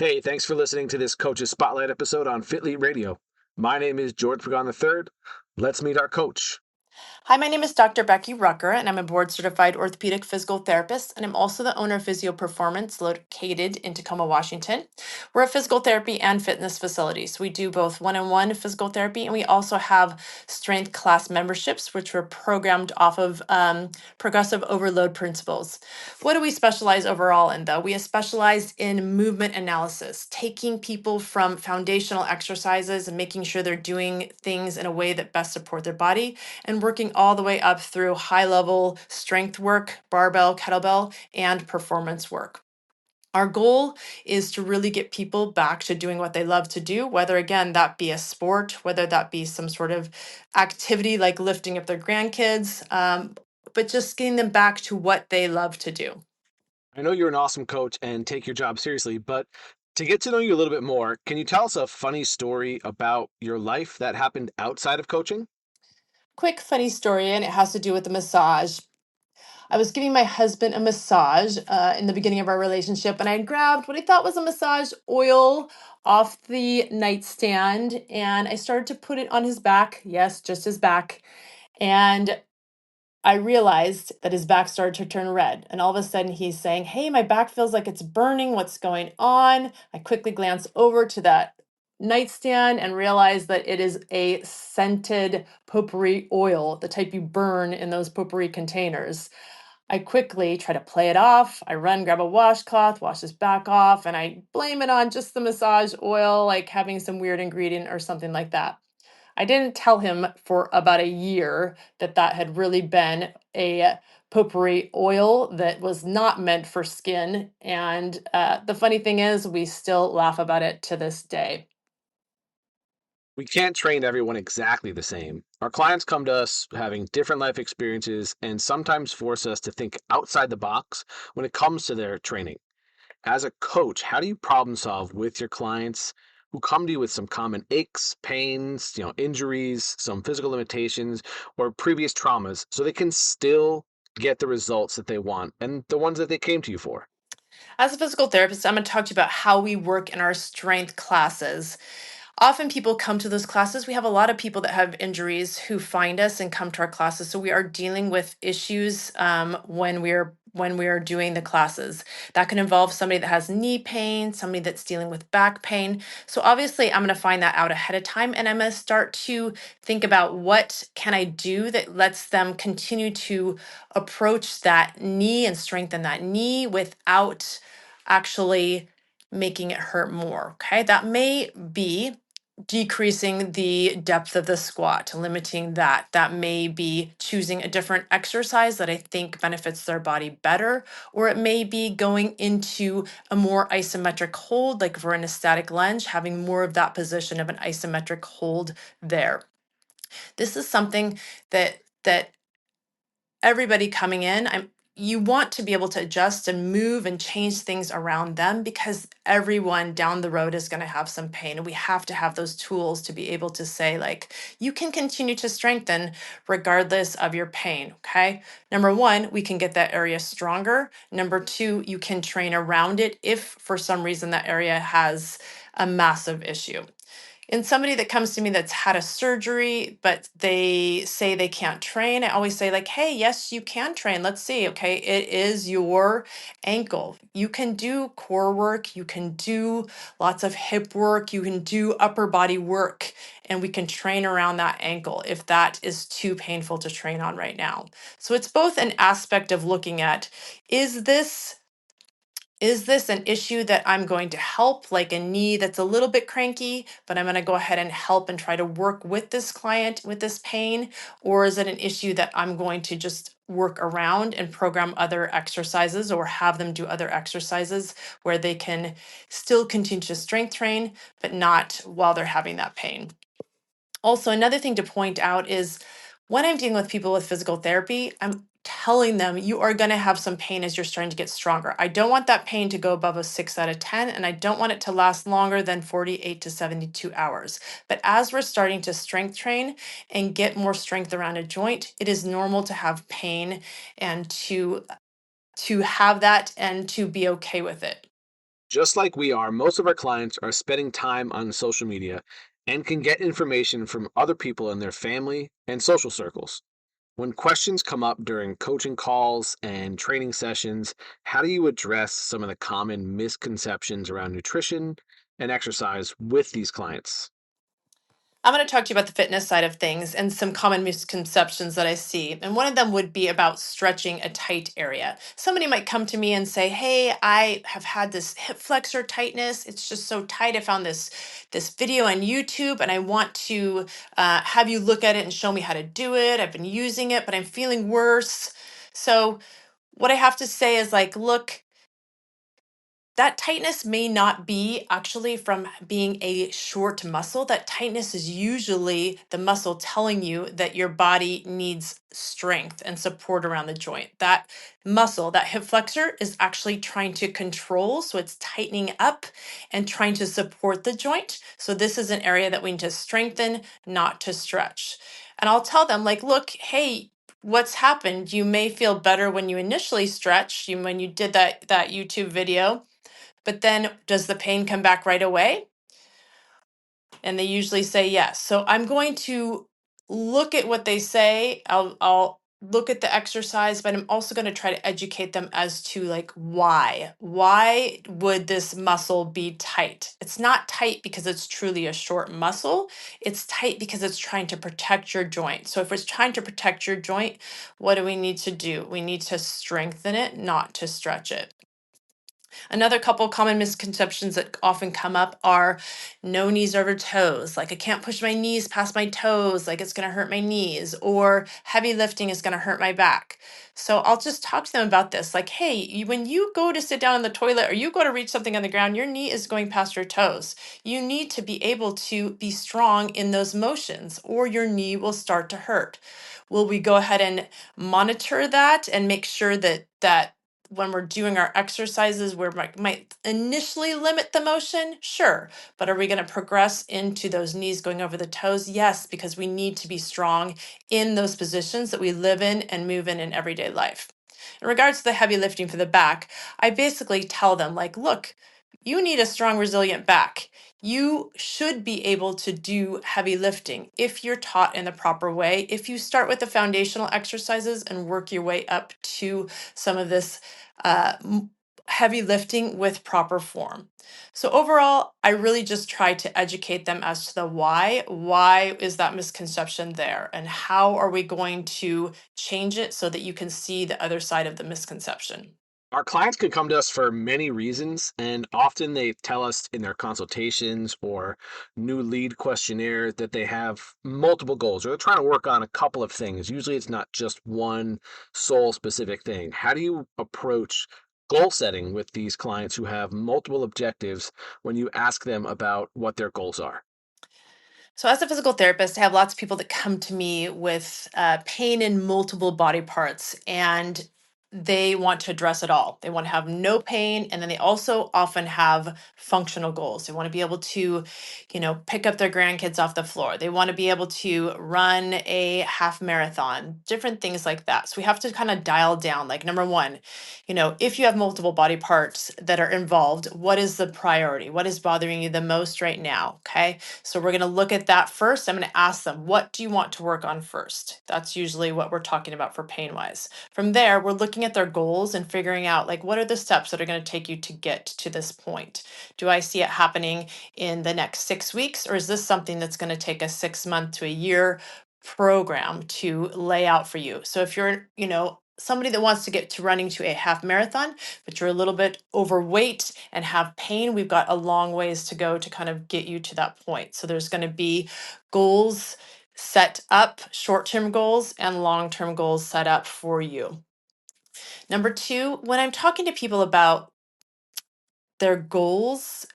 Hey, thanks for listening to this Coach's Spotlight episode on FITLETE Radio. My name is George Pagan III. Let's meet our coach. Hi, my name is Dr. Becky Rucker, and I'm a board certified orthopedic physical therapist, and I'm also the owner of Physio Performance, located in Tacoma, Washington. We're a physical therapy and fitness facility, so we do both one-on-one physical therapy, and we also have strength class memberships, which were programmed off of progressive overload principles. What do we specialize overall in, though? We specialize in movement analysis, taking people from foundational exercises and making sure they're doing things in a way that best support their body, and working all the way up through high level strength work, barbell, kettlebell, and performance work. Our goal is to really get people back to doing what they love to do, whether again that be a sport, whether that be some sort of activity like lifting up their grandkids, but just getting them back to what they love to do. I know you're an awesome coach and take your job seriously, but to get to know you a little bit more, can you tell us a funny story about your life that happened outside of coaching? Quick funny story, and it has to do with the massage. I was giving my husband a massage in the beginning of our relationship, and I grabbed what I thought was a massage oil off the nightstand, and I started to put it on his back. Yes, just his back. And I realized that his back started to turn red. And all of a sudden, he's saying, "Hey, my back feels like it's burning. What's going on?" I quickly glance over to that nightstand and realize that it is a scented potpourri oil, the type you burn in those potpourri containers. I quickly try to play it off. I run, grab a washcloth, wash his back off, and I blame it on just the massage oil, like having some weird ingredient or something like that. I didn't tell him for about a year that that had really been a potpourri oil that was not meant for skin. And the funny thing is, we still laugh about it to this day. We can't train everyone exactly the same. Our clients come to us having different life experiences and sometimes force us to think outside the box when it comes to their training. As a coach, how do you problem solve with your clients who come to you with some common aches, pains, injuries, some physical limitations, or previous traumas so they can still get the results that they want and the ones that they came to you for? As a physical therapist, I'm going to talk to you about how we work in our strength classes. Often people come to those classes. We have a lot of people that have injuries who find us and come to our classes. So we are dealing with issues when we are doing the classes. That can involve somebody that has knee pain, somebody that's dealing with back pain. So obviously, I'm going to find that out ahead of time, and I'm going to start to think about what can I do that lets them continue to approach that knee and strengthen that knee without actually making it hurt more. Okay, that may be decreasing the depth of the squat, limiting that. That may be choosing a different exercise that I think benefits their body better, or it may be going into a more isometric hold, like if we're in a static lunge, having more of that position of an isometric hold there. This is something that everybody coming in, you want to be able to adjust and move and change things around them, because everyone down the road is going to have some pain, and we have to have those tools to be able to say, like, you can continue to strengthen regardless of your pain. Okay, number one, we can get that area stronger. Number two, you can train around it if for some reason that area has a massive issue. In somebody that comes to me that's had a surgery, but they say they can't train, I always say, like, hey, yes, you can train. Let's see. Okay, it is your ankle. You can do core work, you can do lots of hip work, you can do upper body work, and we can train around that ankle if that is too painful to train on right now. So it's both an aspect of looking at, is this is this an issue that I'm going to help, like a knee that's a little bit cranky, but I'm going to go ahead and help and try to work with this client with this pain? Or is it an issue that I'm going to just work around and program other exercises or have them do other exercises where they can still continue to strength train, but not while they're having that pain? Also, another thing to point out is when I'm dealing with people with physical therapy, I'm telling them you are going to have some pain as you're starting to get stronger. I don't want that pain to go above a 6 out of 10, and I don't want it to last longer than 48 to 72 hours. But as we're starting to strength train and get more strength around a joint, it is normal to have pain and to have that and to be okay with it. Just like we are, most of our clients are spending time on social media and can get information from other people in their family and social circles. When questions come up during coaching calls and training sessions, how do you address some of the common misconceptions around nutrition and exercise with these clients? I'm going to talk to you about the fitness side of things and some common misconceptions that I see. And one of them would be about stretching a tight area. Somebody might come to me and say, "Hey, I have had this hip flexor tightness. It's just so tight. I found this video on YouTube, and I want to have you look at it and show me how to do it. I've been using it, but I'm feeling worse." So what I have to say is like, look, that tightness may not be actually from being a short muscle. That tightness is usually the muscle telling you that your body needs strength and support around the joint. That muscle, that hip flexor, is actually trying to control. So it's tightening up and trying to support the joint. So this is an area that we need to strengthen, not to stretch. And I'll tell them, like, look, hey, what's happened? You may feel better when you initially stretched, when you did that YouTube video, but then does the pain come back right away? And they usually say yes. So I'm going to look at what they say. I'll look at the exercise, but I'm also going to try to educate them as to like why. Why would this muscle be tight? It's not tight because it's truly a short muscle. It's tight because it's trying to protect your joint. So if it's trying to protect your joint, what do we need to do? We need to strengthen it, not to stretch it. Another couple common misconceptions that often come up are no knees over toes. Like I can't push my knees past my toes, like it's going to hurt my knees, or heavy lifting is going to hurt my back. So I'll just talk to them about this. Like, hey, when you go to sit down in the toilet or you go to reach something on the ground, your knee is going past your toes. You need to be able to be strong in those motions, or your knee will start to hurt. Will we go ahead and monitor that and make sure that when we're doing our exercises, we might initially limit the motion? Sure. But are we going to progress into those knees going over the toes? Yes, because we need to be strong in those positions that we live in and move in everyday life. In regards to the heavy lifting for the back, I basically tell them, like, look, you need a strong, resilient back. You should be able to do heavy lifting if you're taught in the proper way. If you start with the foundational exercises and work your way up to some of this uh, m- heavy lifting with proper form. So overall, I really just try to educate them as to the why. Why is that misconception there? And how are we going to change it so that you can see the other side of the misconception? Our clients can come to us for many reasons, and often they tell us in their consultations or new lead questionnaire that they have multiple goals or they're trying to work on a couple of things. Usually it's not just one sole specific thing. How do you approach goal setting with these clients who have multiple objectives when you ask them about what their goals are? So, as a physical therapist, I have lots of people that come to me with pain in multiple body parts, and they want to address it all. They want to have no pain, and then they also often have functional goals. They want to be able to, pick up their grandkids off the floor. They want to be able to run a half marathon, different things like that. So we have to kind of dial down. Like number one, if you have multiple body parts that are involved, what is the priority? What is bothering you the most right now? Okay. So we're going to look at that first. I'm going to ask them, what do you want to work on first? That's usually what we're talking about for pain wise. From there, we're looking at their goals and figuring out like what are the steps that are going to take you to get to this point? Do I see it happening in the next 6 weeks, or is this something that's going to take a 6 month to a year program to lay out for you? So if you're, somebody that wants to get to running to a half marathon, but you're a little bit overweight and have pain, we've got a long ways to go to kind of get you to that point. So there's going to be goals set up, short-term goals and long-term goals set up for you. Number two, when I'm talking to people about their goals,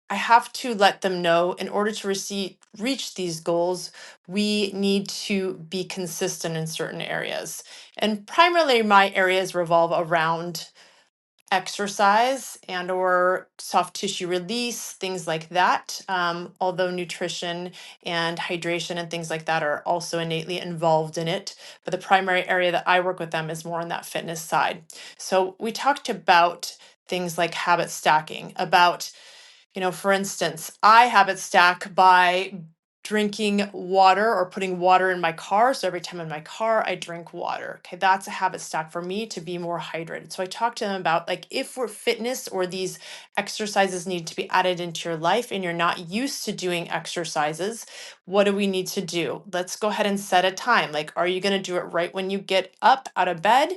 I have to let them know in order to reach these goals, we need to be consistent in certain areas. And primarily my areas revolve around exercise and or soft tissue release, things like that. Although nutrition and hydration and things like that are also innately involved in it. But the primary area that I work with them is more on that fitness side. So we talked about things like habit stacking, about, for instance, I habit stack by drinking water or putting water in my car. So every time in my car, I drink water. Okay, that's a habit stack for me to be more hydrated. So I talk to them about, like, if we're fitness or these exercises need to be added into your life and you're not used to doing exercises, what do we need to do? Let's go ahead and set a time. Like, are you going to do it right when you get up out of bed?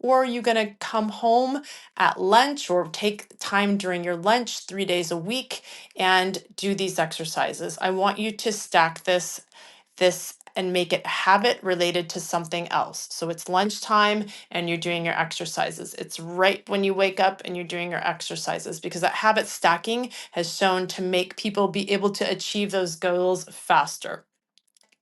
Or are you going to come home at lunch or take time during your lunch 3 days a week and do these exercises? I want you to stack this and make it a habit related to something else. So it's lunchtime and you're doing your exercises. It's right when you wake up and you're doing your exercises, because that habit stacking has shown to make people be able to achieve those goals faster.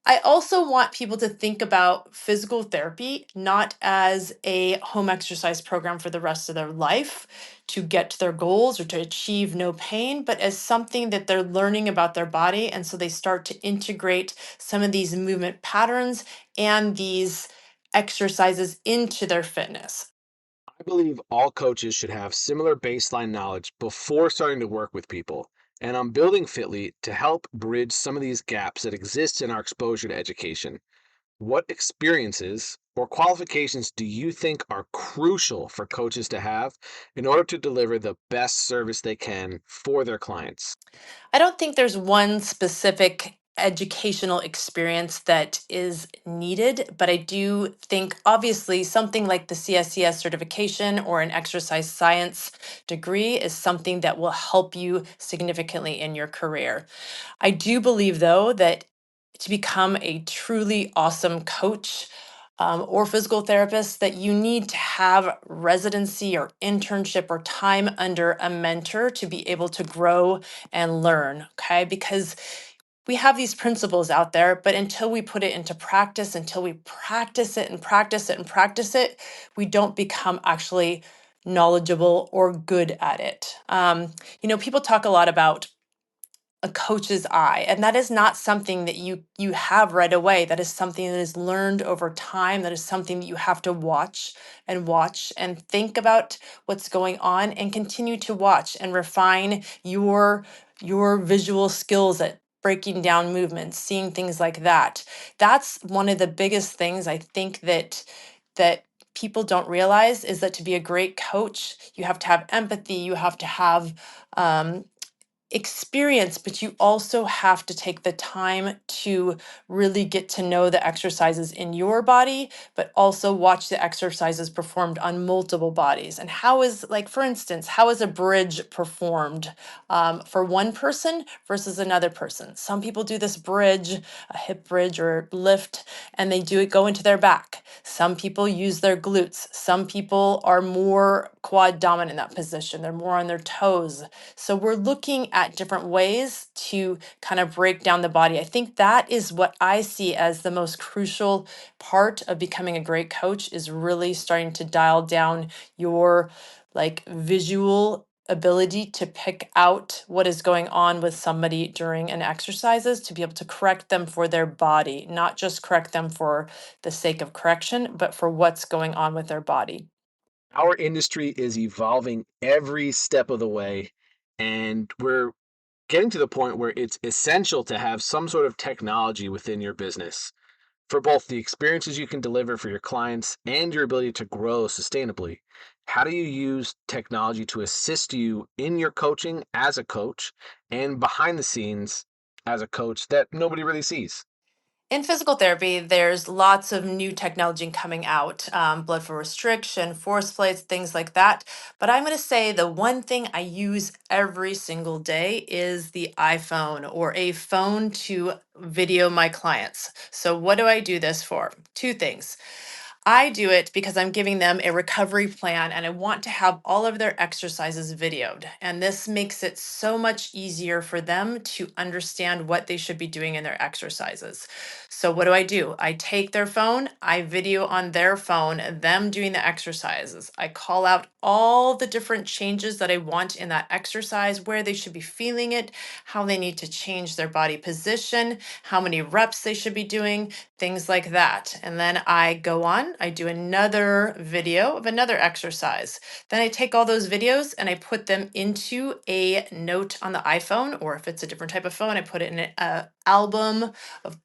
I also want people to think about physical therapy not as a home exercise program for the rest of their life to get to their goals or to achieve no pain, but as something that they're learning about their body. And so they start to integrate some of these movement patterns and these exercises into their fitness. I believe all coaches should have similar baseline knowledge before starting to work with people. And I'm building FITLETE to help bridge some of these gaps that exist in our exposure to education. What experiences or qualifications do you think are crucial for coaches to have in order to deliver the best service they can for their clients? I don't think there's one specific educational experience that is needed, but I do think obviously something like the CSCS certification or an exercise science degree is something that will help you significantly in your career. I do believe, though, that to become a truly awesome coach or physical therapist, that you need to have residency or internship or time under a mentor to be able to grow and learn. Okay, because we have these principles out there, but until we put it into practice, until we practice it and practice it and practice it, we don't become actually knowledgeable or good at it. People talk a lot about a coach's eye, and that is not something that you have right away. That is something that is learned over time. That is something that you have to watch and think about what's going on and continue to watch and refine your visual skills at breaking down movements, seeing things like that. That's one of the biggest things I think that people don't realize, is that to be a great coach, you have to have empathy, you have to have experience, but you also have to take the time to really get to know the exercises in your body, but also watch the exercises performed on multiple bodies. And how is, like, for instance, how is a bridge performed for one person versus another person? Some people do this bridge, a hip bridge or lift, and they do it go into their back. Some people use their glutes. Some people are more quad dominant in that position. They're more on their toes. So we're looking at different ways to kind of break down the body. I think that is what I see as the most crucial part of becoming a great coach, is really starting to dial down your, like, visual ability to pick out what is going on with somebody during an exercises, to be able to correct them for their body, not just correct them for the sake of correction, but for what's going on with their body. Our industry is evolving every step of the way, and we're getting to the point where it's essential to have some sort of technology within your business for both the experiences you can deliver for your clients and your ability to grow sustainably. How do you use technology to assist you in your coaching as a coach and behind the scenes as a coach that nobody really sees? In physical therapy, there's lots of new technology coming out, blood flow restriction, force plates, things like that. But I'm going to say the one thing I use every single day is the iPhone, or a phone to video my clients. So, what do I do this for? Two things. I do it because I'm giving them a recovery plan and I want to have all of their exercises videoed. And this makes it so much easier for them to understand what they should be doing in their exercises. So, what do? I take their phone, I video on their phone them doing the exercises. I call out all the different changes that I want in that exercise, where they should be feeling it, how they need to change their body position, how many reps they should be doing, things like that. And then I go on done, I do another video of another exercise. Then I take all those videos and I put them into a note on the iPhone, or if it's a different type of phone, I put it in an album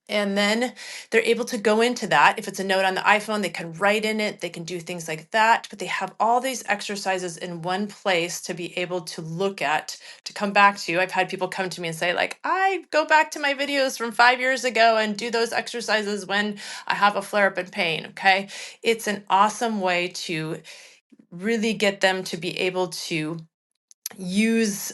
and then they're able to go into that. If it's a note on the iPhone, they can write in it, they can do things like that, but they have all these exercises in one place to be able to look at, to come back to. I've had people come to me and say, like, I go back to my videos from 5 years ago and do those exercises when I have a flare up in pain. Okay. It's an awesome way to really get them to be able to use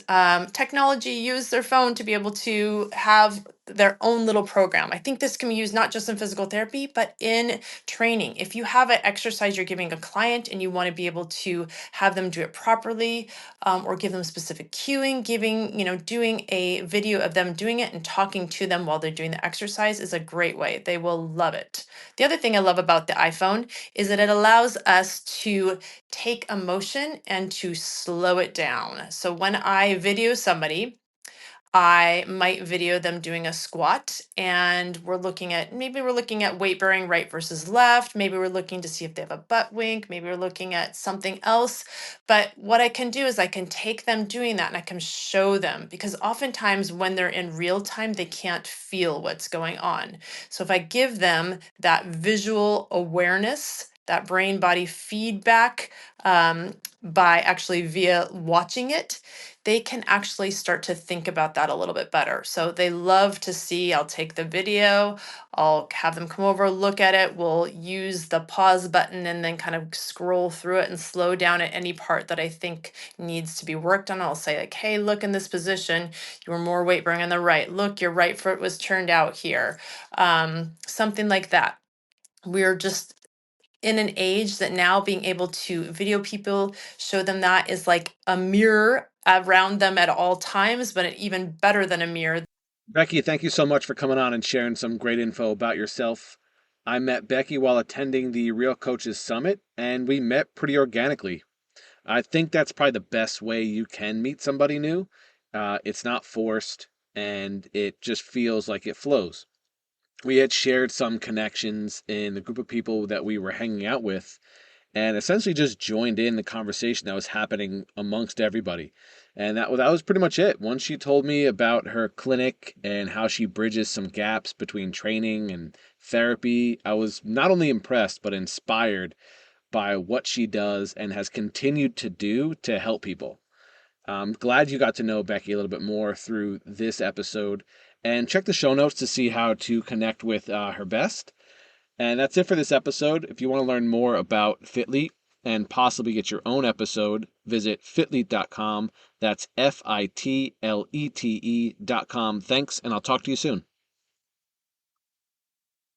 technology, use their phone to be able to have their own little program. I think this can be used not just in physical therapy, but in training. If you have an exercise you're giving a client and you want to be able to have them do it properly, or give them specific cueing, doing a video of them doing it and talking to them while they're doing the exercise is a great way. They will love it. The other thing I love about the iPhone is that it allows us to take emotion and to slow it down. So when I video somebody, I might video them doing a squat and maybe we're looking at weight bearing right versus left. Maybe we're looking to see if they have a butt wink. Maybe we're looking at something else. But what I can do is I can take them doing that and I can show them, because oftentimes when they're in real time, they can't feel what's going on. So if I give them that visual awareness, that brain body feedback, by actually via watching it, they can actually start to think about that a little bit better. So they love to see, I'll take the video, I'll have them come over, look at it. We'll use the pause button and then kind of scroll through it and slow down at any part that I think needs to be worked on. I'll say like, hey, look in this position, you were more weight bearing on the right. Look, your right foot was turned out here. Something like that. We're just in an age that now being able to video people, show them that is like a mirror around them at all times, but even better than a mirror. Becky, thank you so much for coming on and sharing some great info about yourself. I met Becky while attending the Real Coaches Summit, and we met pretty organically. I think that's probably the best way you can meet somebody new. It's not forced, and it just feels like it flows. We had shared some connections in the group of people that we were hanging out with, and essentially just joined in the conversation that was happening amongst everybody. And that was pretty much it. Once she told me about her clinic and how she bridges some gaps between training and therapy, I was not only impressed, but inspired by what she does and has continued to do to help people. I'm glad you got to know Becky a little bit more through this episode. And check the show notes to see how to connect with her best. And that's it for this episode. If you want to learn more about FITLETE and possibly get your own episode, visit fitlete.com. That's FITLETE.com. Thanks, and I'll talk to you soon.